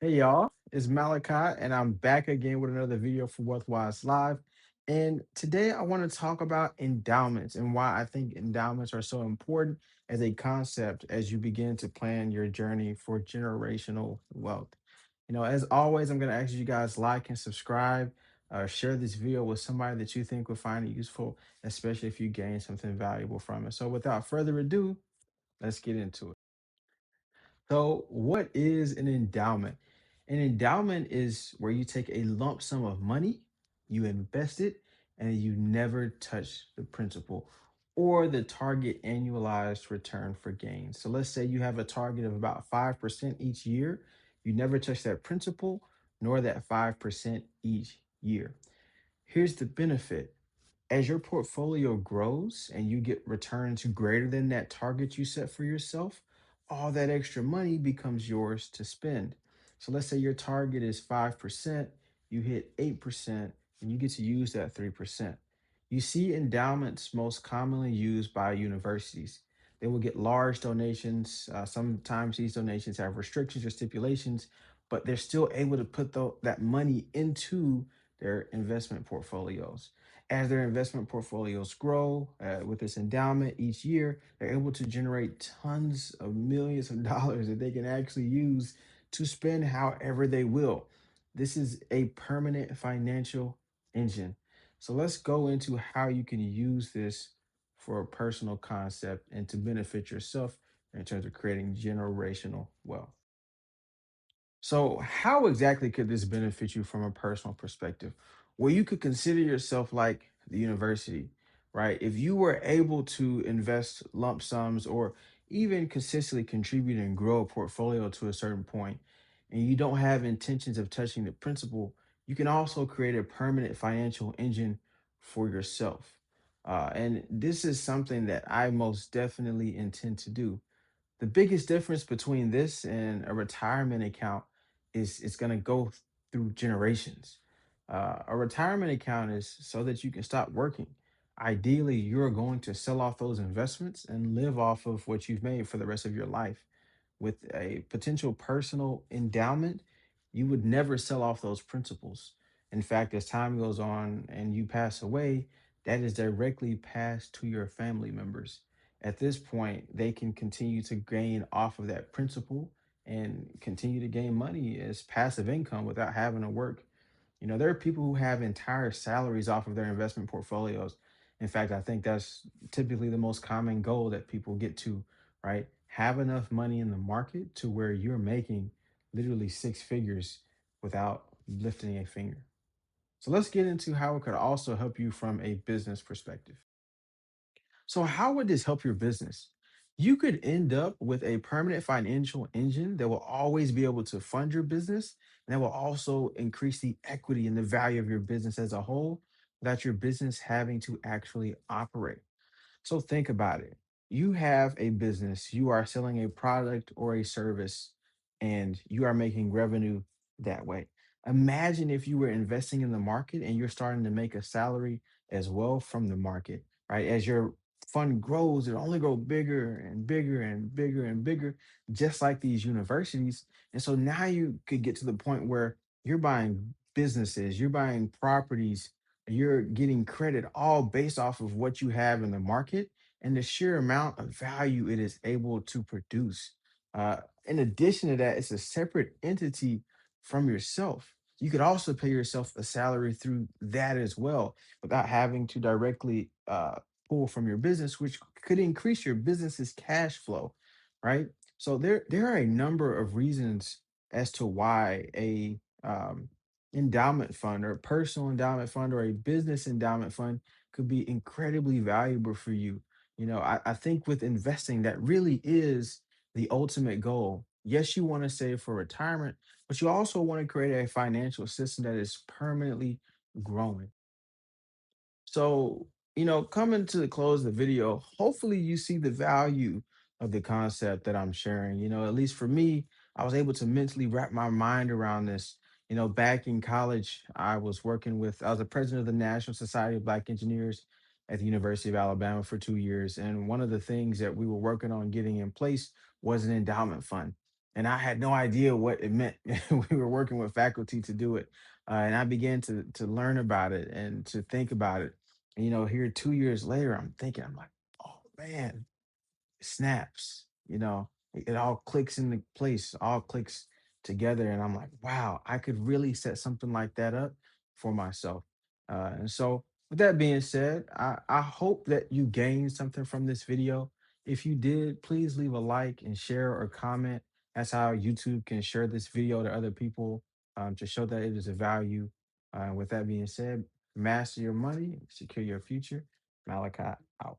Hey y'all, it's Malachi, and I'm back again with another video for Worthwise Live. And today I want to talk about endowments and why I think endowments are so important as a concept as you begin to plan your journey for generational wealth. As always, I'm going to ask you guys like and subscribe, share this video with somebody that you think will find it useful, especially if you gain something valuable from it. So without further ado, let's get into it. So, what is an endowment? An endowment is where you take a lump sum of money, you invest it, and you never touch the principal or the target annualized return for gains. So, let's say you have a target of about 5% each year. You never touch that principal nor that 5% each year. Here's the benefit: as your portfolio grows and you get returns greater than that target you set for yourself, all that extra money becomes yours to spend. So let's say your target is 5%, you hit 8%, and you get to use that 3%. You see endowments most commonly used by universities. They will get large donations. Sometimes these donations have restrictions or stipulations, but they're still able to put that money into their investment portfolios. As their investment portfolios grow with this endowment each year, they're able to generate tons of millions of dollars that they can actually use to spend however they will. This is a permanent financial engine. So let's go into how you can use this for a personal concept and to benefit yourself in terms of creating generational wealth. So, how exactly could this benefit you from a personal perspective? Well, you could consider yourself like the university, right? If you were able to invest lump sums or even consistently contribute and grow a portfolio to a certain point, and you don't have intentions of touching the principal, you can also create a permanent financial engine for yourself. And this is something that I most definitely intend to do. The biggest difference between this and a retirement account is it's going to go through generations. A retirement account is so that you can stop working. Ideally, you're going to sell off those investments and live off of what you've made for the rest of your life. With a potential personal endowment, you would never sell off those principles. In fact, as time goes on and you pass away, that is directly passed to your family members. At this point, they can continue to gain off of that principal and continue to gain money as passive income without having to work. There are people who have entire salaries off of their investment portfolios. In fact, I think that's typically the most common goal that people get to, right? Have enough money in the market to where you're making literally six figures without lifting a finger. So let's get into how it could also help you from a business perspective. So, how would this help your business? You could end up with a permanent financial engine that will always be able to fund your business, and that will also increase the equity and the value of your business as a whole without your business having to actually operate. So think about it. You have a business, you are selling a product or a service, and you are making revenue that way. Imagine if you were investing in the market and you're starting to make a salary as well from the market, right? As your fund grows, it only grow bigger and bigger and bigger and bigger, just like these universities. And so now you could get to the point where you're buying businesses, you're buying properties, you're getting credit all based off of what you have in the market and the sheer amount of value it is able to produce. In addition to that, it's a separate entity from yourself. You could also pay yourself a salary through that as well without having to directly pull from your business, which could increase your business's cash flow, right? So there are a number of reasons as to why a endowment fund or a personal endowment fund or a business endowment fund could be incredibly valuable for you. I think with investing, that really is the ultimate goal. Yes, you want to save for retirement, but you also want to create a financial system that is permanently growing. So, coming to the close of the video, hopefully you see the value of the concept that I'm sharing. At least for me, I was able to mentally wrap my mind around this. Back in college, I was the president of the National Society of Black Engineers at the University of Alabama for 2 years. And one of the things that we were working on getting in place was an endowment fund. and I had no idea what it meant. We were working with faculty to do it, and I began to learn about it and to think about it. And here 2 years later, I'm thinking, I'm like, oh man, snaps, it all clicks into place, all clicks together. And I'm like, wow, I could really set something like that up for myself. And so, with that being said, I hope that you gained something from this video. If you did, please leave a like and share or comment. That's how YouTube can share this video to other people, to show that it is a value. With that being said, master your money, secure your future. Malachi out.